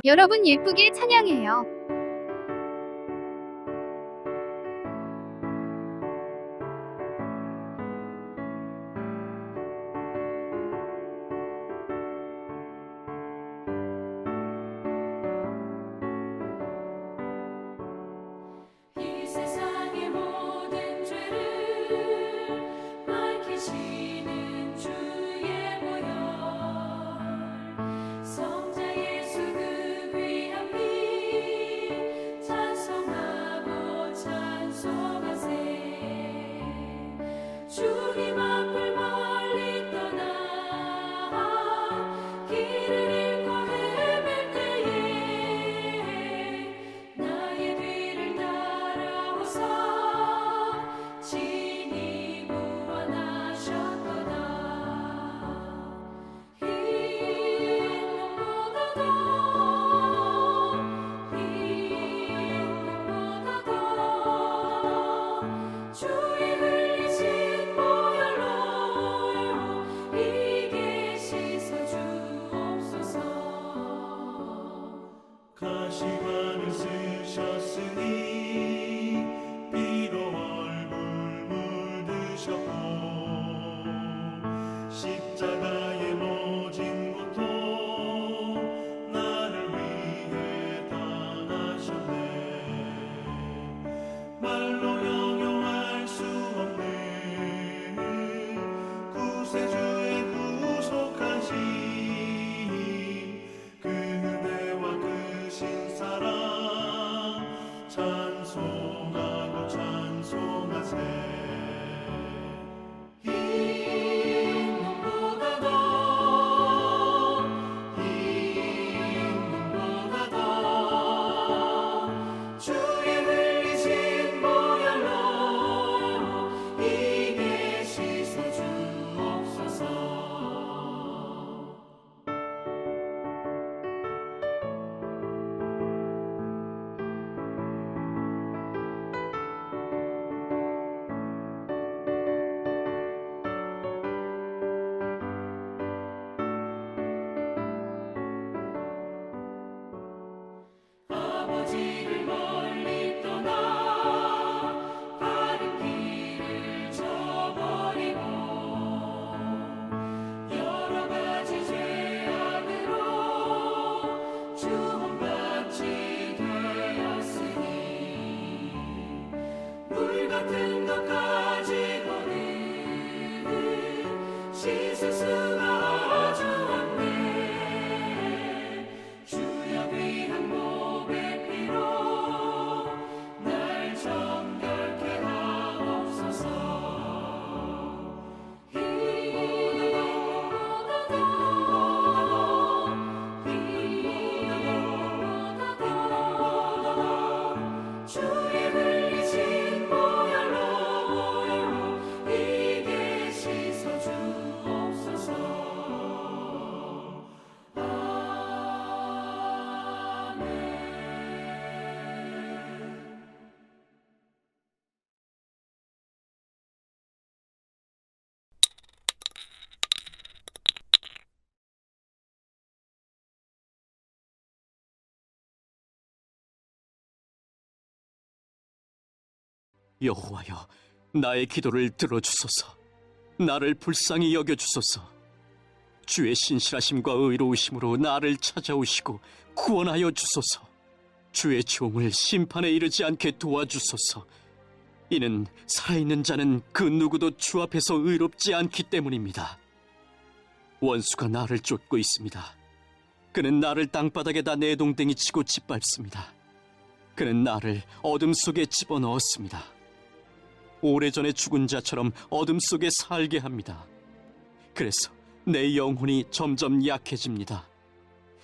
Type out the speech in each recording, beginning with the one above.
여러분 예쁘게 찬양해요. 이 세상의 모든 죄를 밝히시는 주의 보혈, 성자 예수 그 귀한 피 찬송하고 찬송하세. 주님 앞을 멀리 떠나 길을 잃고 헤맬 때에 나의 뒤를 따라오사 친히 구원하셨도다. 흰눈보다 더 주의 흘리신 보혈로 이게 씻어주옵소서. 가시관을 쓰셨으니 피로 얼굴 물드셨고 십자가에 모진 고통 나를 위해 당하셨네. 말로 형용할 수 없는 구세주의 구속하신 그 은혜와 그 신사랑 찬송하고 찬송하세. 흰눈보다 더 주의 흘리신 보혈로 이게 씻어주옵소서. 아버지를 멀리 떠나 바른 길을 저버리고 여러 가지 죄악으로 주험받지 되었으니 물 같은 것 가지고는 씻을 수가 아주 없네. 주여 귀한 몸의 피로 날 정결케 하옵소서. 주의 흘리신 보혈로 이게 씻어주옵소서. 아멘. 여호와여, 나의 기도를 들어주소서. 나를 불쌍히 여겨주소서. 주의 신실하심과 의로우심으로 나를 찾아오시고 구원하여 주소서. 주의 종을 심판에 이르지 않게 도와주소서. 이는 살아있는 자는 그 누구도 주 앞에서 의롭지 않기 때문입니다. 원수가 나를 쫓고 있습니다. 그는 나를 땅바닥에다 내동댕이 치고 짓밟습니다. 그는 나를 어둠 속에 집어넣었습니다. 오래전에 죽은 자처럼 어둠 속에 살게 합니다. 그래서 내 영혼이 점점 약해집니다.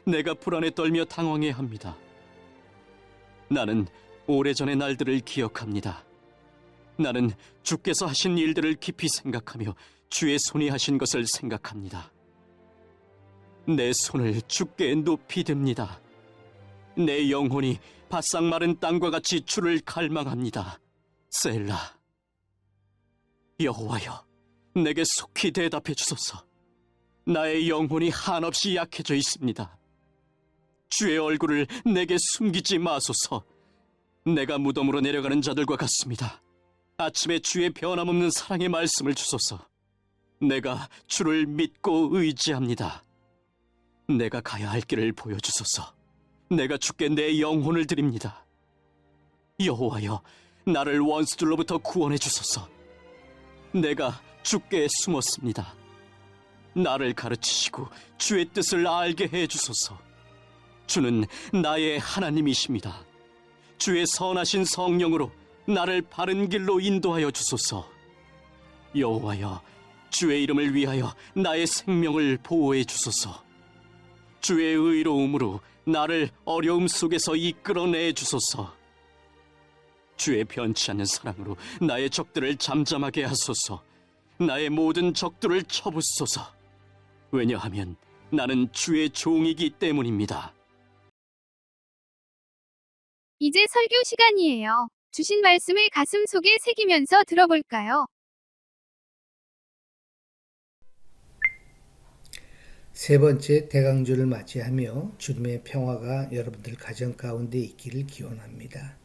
내가 불안에 떨며 당황해 합니다. 나는 오래전의 날들을 기억합니다. 나는 주께서 하신 일들을 깊이 생각하며 주의 손이 하신 것을 생각합니다. 내 손을 주께 높이 듭니다. 내 영혼이 바싹 마른 땅과 같이 주를 갈망합니다. 셀라. 여호와여, 내게 속히 대답해 주소서. 나의 영혼이 한없이 약해져 있습니다. 주의 얼굴을 내게 숨기지 마소서. 내가 무덤으로 내려가는 자들과 같습니다. 아침에 주의 변함없는 사랑의 말씀을 주소서. 내가 주를 믿고 의지합니다. 내가 가야 할 길을 보여주소서. 내가 주께 내 영혼을 드립니다. 여호와여, 나를 원수들로부터 구원해 주소서. 내가 주께 숨었습니다. 나를 가르치시고 주의 뜻을 알게 해 주소서. 주는 나의 하나님이십니다. 주의 선하신 성령으로 나를 바른 길로 인도하여 주소서. 여호와여, 주의 이름을 위하여 나의 생명을 보호해 주소서. 주의 의로움으로 나를 어려움 속에서 이끌어내 주소서. 주의 변치 않는 사랑으로 나의 적들을 잠잠하게 하소서. 나의 모든 적들을 쳐부소서. 왜냐하면 나는 주의 종이기 때문입니다. 이제 설교 시간이에요. 주신 말씀을 가슴 속에 새기면서 들어볼까요? 세 번째 대강조를 맞이하며 주님의 평화가 여러분들 가정 가운데 있기를 기원합니다.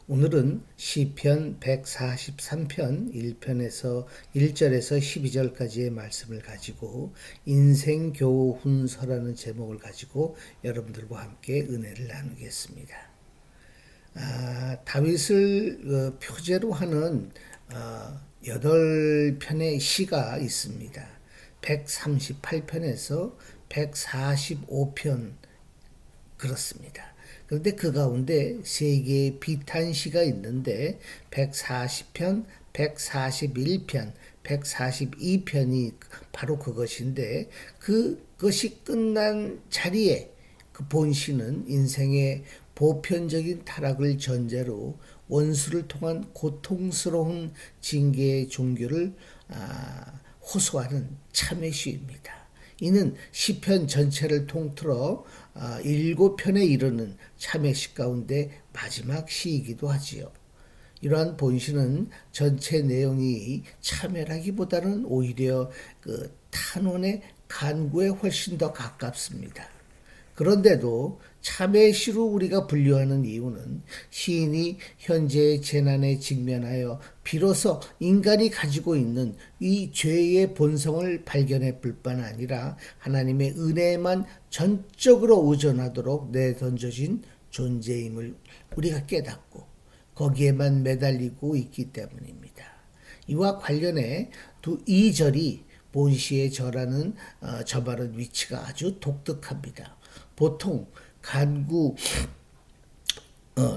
오늘은 시편 143편 1편에서 1절에서 12절까지의 말씀을 가지고 인생교훈서라는 제목을 가지고 여러분들과 함께 은혜를 나누겠습니다. 다윗을 표제로 하는 8편의 시가 있습니다. 138편에서 145편 그렇습니다. 그런데 그 가운데 세 개의 비탄시가 있는데 140편, 141편, 142편이 바로 그것인데 그것이 끝난 자리에 그 본시는 인생의 보편적인 타락을 전제로 원수를 통한 고통스러운 징계의 종교를 호소하는 참회시입니다. 이는 시편 전체를 통틀어 7편에 이르는 참회시 가운데 마지막 시이기도 하지요. 이러한 본시는 전체 내용이 참회라기보다는 오히려 그 탄원의 간구에 훨씬 더 가깝습니다. 그런데도 참회시로 우리가 분류하는 이유는 시인이 현재의 재난에 직면하여 비로소 인간이 가지고 있는 이 죄의 본성을 발견해 볼 뿐 아니라 하나님의 은혜에만 전적으로 의존하도록 내던져진 존재임을 우리가 깨닫고 거기에만 매달리고 있기 때문입니다. 이와 관련해 이 절이 본시의 절하는 저바른 위치가 아주 독특합니다. 보통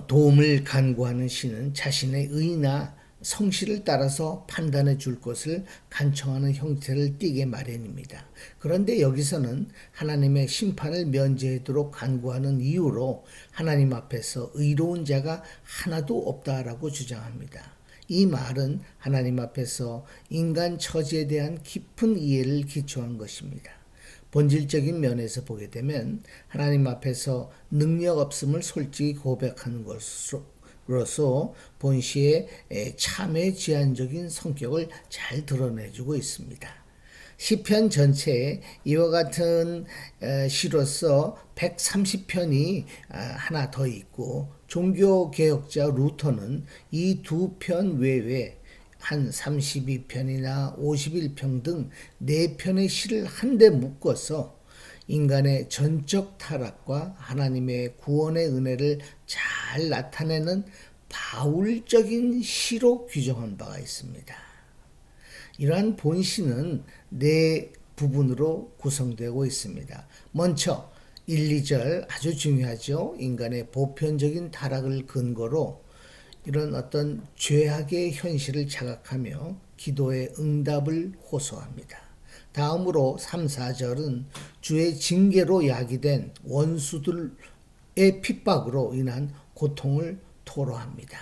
도움을 간구하는 시는 자신의 의나 성실을 따라서 판단해 줄 것을 간청하는 형태를 띠게 마련입니다. 그런데 여기서는 하나님의 심판을 면제하도록 간구하는 이유로 하나님 앞에서 의로운 자가 하나도 없다라고 주장합니다. 이 말은 하나님 앞에서 인간 처지에 대한 깊은 이해를 기초한 것입니다. 본질적인 면에서 보게 되면 하나님 앞에서 능력 없음을 솔직히 고백하는 것으로서 본시의 참회 제한적인 성격을 잘 드러내주고 있습니다. 시편 전체에 이와 같은 시로서 130편이 하나 더 있고 종교개혁자 루터는 이 두 편 외에 한 32편이나 51편 등 4편의 시를 한데 묶어서 인간의 전적 타락과 하나님의 구원의 은혜를 잘 나타내는 바울적인 시로 규정한 바가 있습니다. 이러한 본시는 4부분으로 구성되고 있습니다. 먼저 1, 2절 아주 중요하죠. 인간의 보편적인 타락을 근거로 이런 어떤 죄악의 현실을 자각하며 기도의 응답을 호소합니다. 다음으로 3, 4절은 주의 징계로 야기된 원수들의 핍박으로 인한 고통을 토로합니다.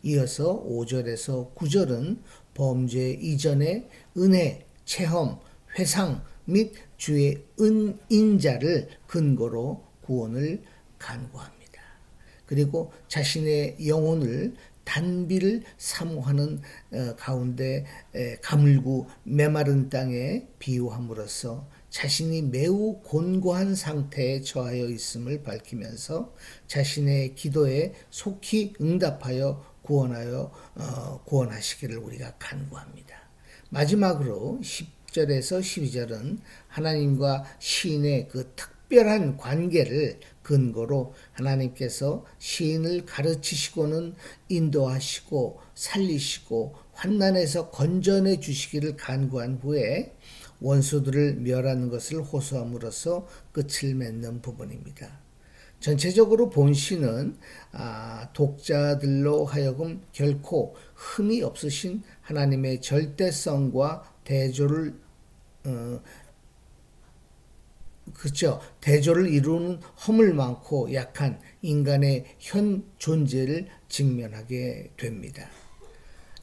이어서 5절에서 9절은 범죄 이전의 은혜, 체험, 회상 및 주의 은인자를 근거로 구원을 간구합니다. 그리고 자신의 영혼을 단비를 사모하는 가운데 가물고 메마른 땅에 비유함으로써 자신이 매우 곤고한 상태에 처하여 있음을 밝히면서 자신의 기도에 속히 응답하여 구원하시기를 우리가 간구합니다. 마지막으로 10절에서 12절은 하나님과 시인의 그 특별한 관계를 근거로 하나님께서 시인을 가르치시고는 인도하시고 살리시고 환난에서 건져내 주시기를 간구한 후에 원수들을 멸하는 것을 호소함으로써 끝을 맺는 부분입니다. 전체적으로 본 시는 독자들로 하여금 결코 흠이 없으신 하나님의 절대성과 대조를 대조를 이루는 허물 많고 약한 인간의 현 존재를 직면하게 됩니다.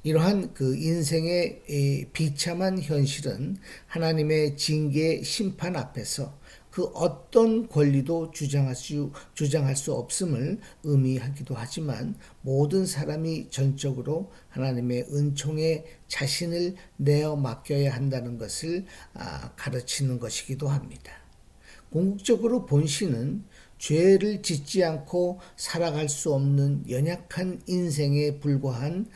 이러한 그 인생의 비참한 현실은 하나님의 징계 심판 앞에서 그 어떤 권리도 주장할 수 없음을 의미하기도 하지만 모든 사람이 전적으로 하나님의 은총에 자신을 내어 맡겨야 한다는 것을 가르치는 것이기도 합니다. 궁극적으로 본시는 죄를 짓지 않고 살아갈 수 없는 연약한 인생에 불과한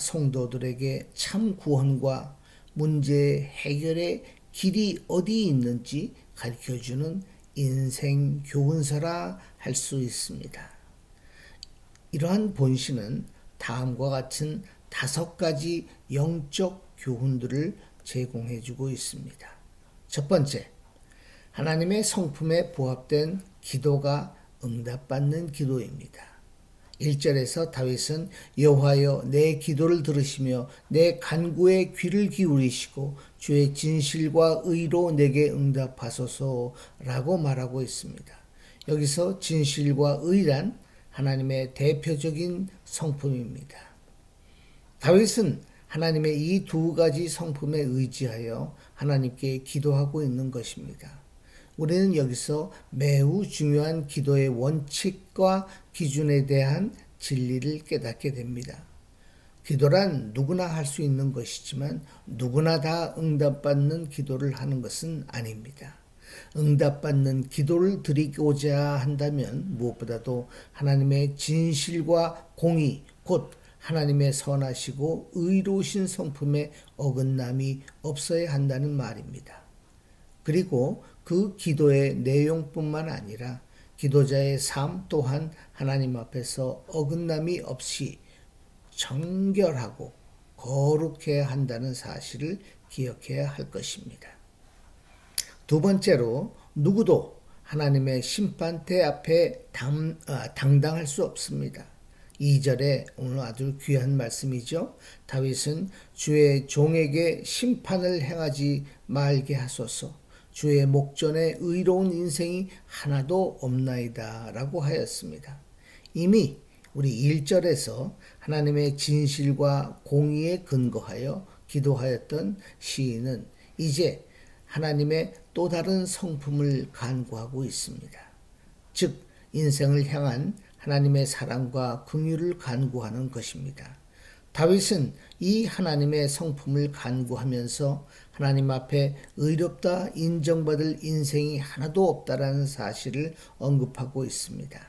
성도들에게 참 구원과 문제 해결의 길이 어디 있는지 가르쳐주는 인생 교훈서라 할 수 있습니다. 이러한 본시는 다음과 같은 5가지 영적 교훈들을 제공해주고 있습니다. 첫 번째, 하나님의 성품에 부합된 기도가 응답받는 기도입니다. 1절에서 다윗은 여호와여 내 기도를 들으시며 내 간구에 귀를 기울이시고 주의 진실과 의로 내게 응답하소서라고 말하고 있습니다. 여기서 진실과 의란 하나님의 대표적인 성품입니다. 다윗은 하나님의 이 2가지 성품에 의지하여 하나님께 기도하고 있는 것입니다. 우리는 여기서 매우 중요한 기도의 원칙과 기준에 대한 진리를 깨닫게 됩니다. 기도란 누구나 할 수 있는 것이지만 누구나 다 응답받는 기도를 하는 것은 아닙니다. 응답받는 기도를 드리고자 한다면 무엇보다도 하나님의 진실과 공의, 곧 하나님의 선하시고 의로우신 성품에 어긋남이 없어야 한다는 말입니다. 그리고 그 기도의 내용뿐만 아니라 기도자의 삶 또한 하나님 앞에서 어긋남이 없이 정결하고 거룩해야 한다는 사실을 기억해야 할 것입니다. 두 번째로 누구도 하나님의 심판대 앞에 당당할 수 없습니다. 2절에 오늘 아주 귀한 말씀이죠. 다윗은 주의 종에게 심판을 행하지 말게 하소서. 주의 목전에 의로운 인생이 하나도 없나이다 라고 하였습니다. 이미 우리 1절에서 하나님의 진실과 공의에 근거하여 기도하였던 시인은 이제 하나님의 또 다른 성품을 간구하고 있습니다. 즉 인생을 향한 하나님의 사랑과 긍휼을 간구하는 것입니다. 다윗은 이 하나님의 성품을 간구하면서 하나님 앞에 의롭다 인정받을 인생이 하나도 없다라는 사실을 언급하고 있습니다.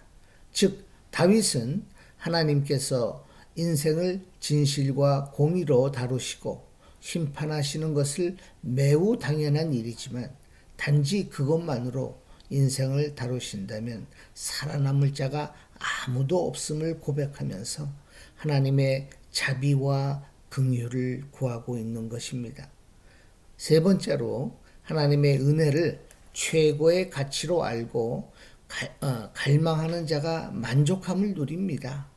즉 다윗은 하나님께서 인생을 진실과 공의로 다루시고 심판하시는 것을 매우 당연한 일이지만 단지 그것만으로 인생을 다루신다면 살아남을 자가 아무도 없음을 고백하면서 하나님의 자비와 긍휼을 구하고 있는 것입니다. 세 번째로 하나님의 은혜를 최고의 가치로 알고 갈망하는 자가 만족함을 누립니다.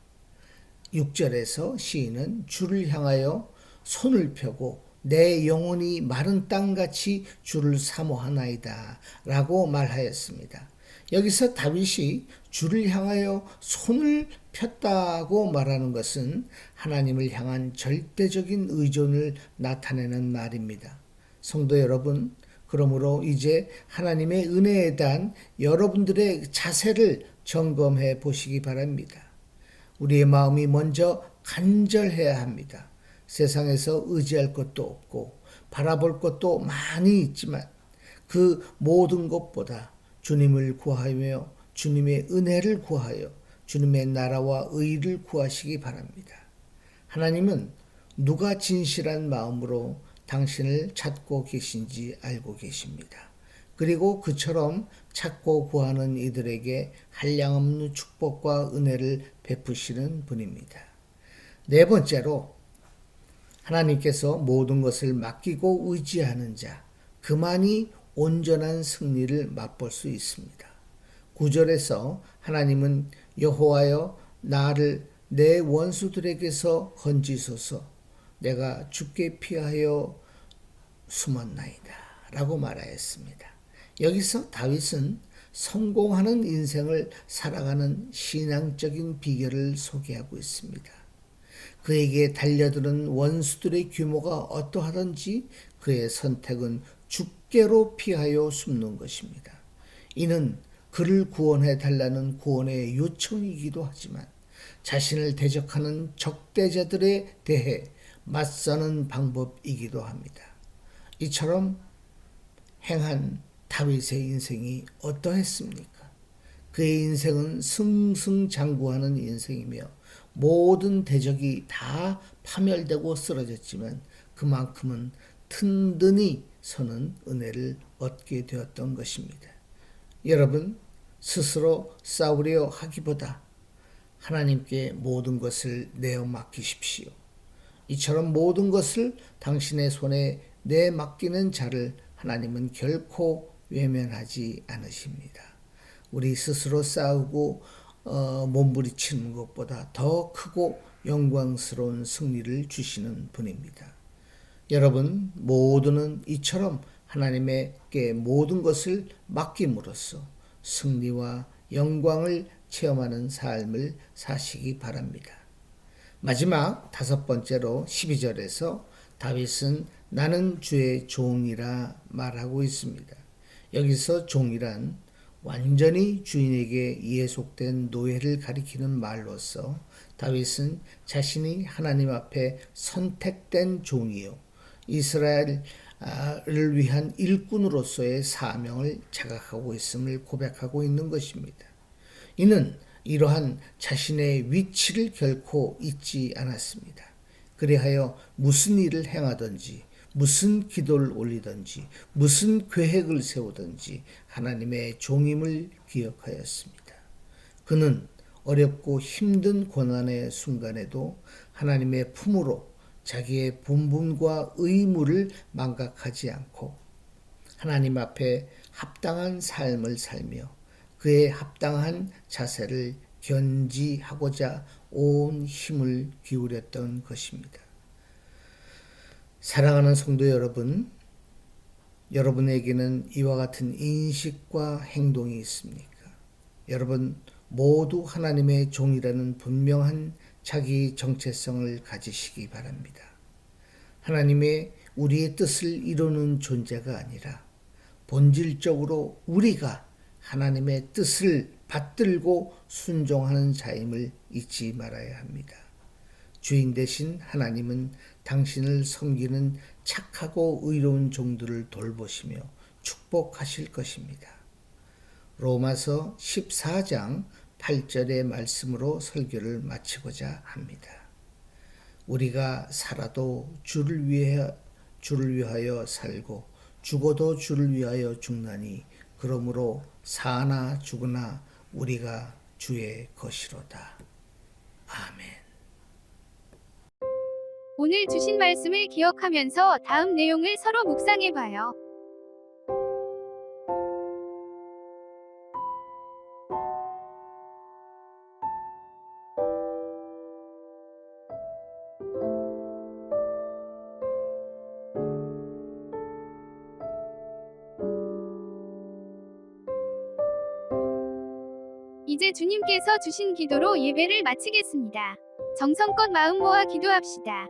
6절에서 시인은 주를 향하여 손을 펴고 내 영혼이 마른 땅같이 주를 사모하나이다 라고 말하였습니다. 여기서 다윗이 주를 향하여 손을 폈다고 말하는 것은 하나님을 향한 절대적인 의존을 나타내는 말입니다. 성도 여러분, 그러므로 이제 하나님의 은혜에 대한 여러분들의 자세를 점검해 보시기 바랍니다. 우리의 마음이 먼저 간절해야 합니다. 세상에서 의지할 것도 없고 바라볼 것도 많이 있지만 그 모든 것보다 주님을 구하며 주님의 은혜를 구하여 주님의 나라와 의를 구하시기 바랍니다. 하나님은 누가 진실한 마음으로 당신을 찾고 계신지 알고 계십니다. 그리고 그처럼 찾고 구하는 이들에게 한량없는 축복과 은혜를 베푸시는 분입니다. 네 번째로 하나님께서 모든 것을 맡기고 의지하는 자, 그만이 온전한 승리를 맛볼 수 있습니다. 9절에서 하나님은 여호와여 나를 내 원수들에게서 건지소서 내가 주께 피하여 숨었나이다 라고 말하였습니다. 여기서 다윗은 성공하는 인생을 살아가는 신앙적인 비결을 소개하고 있습니다. 그에게 달려드는 원수들의 규모가 어떠하든지 그의 선택은 주께로 피하여 숨는 것입니다. 이는 그를 구원해 달라는 구원의 요청이기도 하지만 자신을 대적하는 적대자들에 대해 맞서는 방법이기도 합니다. 이처럼 행한 다윗의 인생이 어떠했습니까? 그의 인생은 승승장구하는 인생이며 모든 대적이 다 파멸되고 쓰러졌지만 그만큼은 든든히 서는 은혜를 얻게 되었던 것입니다. 여러분 스스로 싸우려 하기보다 하나님께 모든 것을 내어 맡기십시오. 이처럼 모든 것을 당신의 손에 내 맡기는 자를 하나님은 결코 외면하지 않으십니다. 우리 스스로 싸우고 몸부리치는 것보다 더 크고 영광스러운 승리를 주시는 분입니다. 여러분 모두는 이처럼 하나님께 모든 것을 맡김으로써 승리와 영광을 체험하는 삶을 사시기 바랍니다. 마지막 다섯 번째로 12절에서 다윗은 나는 주의 종이라 말하고 있습니다. 여기서 종이란 완전히 주인에게 예속된 노예를 가리키는 말로서 다윗은 자신이 하나님 앞에 선택된 종이요 이스라엘을 위한 일꾼으로서의 사명을 자각하고 있음을 고백하고 있는 것입니다. 이는 이러한 자신의 위치를 결코 잊지 않았습니다. 그리하여 무슨 일을 행하든지 무슨 기도를 올리든지 무슨 계획을 세우든지 하나님의 종임을 기억하였습니다. 그는 어렵고 힘든 고난의 순간에도 하나님의 품으로 자기의 본분과 의무를 망각하지 않고 하나님 앞에 합당한 삶을 살며 그의 합당한 자세를 견지하고자 온 힘을 기울였던 것입니다. 사랑하는 성도 여러분, 여러분에게는 이와 같은 인식과 행동이 있습니까? 여러분 모두 하나님의 종이라는 분명한 자기 정체성을 가지시기 바랍니다. 하나님의 우리의 뜻을 이루는 존재가 아니라 본질적으로 우리가 하나님의 뜻을 받들고 순종하는 자임을 잊지 말아야 합니다. 주인 대신 하나님은 당신을 섬기는 착하고 의로운 종들을 돌보시며 축복하실 것입니다. 로마서 14장 8절의 말씀으로 설교를 마치고자 합니다. 우리가 살아도 주를 위하여 살고 죽어도 주를 위하여 죽나니 그러므로 사나 죽으나 우리가 주의 것이로다. 아멘. 오늘 주신 말씀을 기억하면서 다음 내용을 서로 묵상해 봐요. 이제 주님께서 주신 기도로 예배를 마치겠습니다. 정성껏 마음 모아 기도합시다.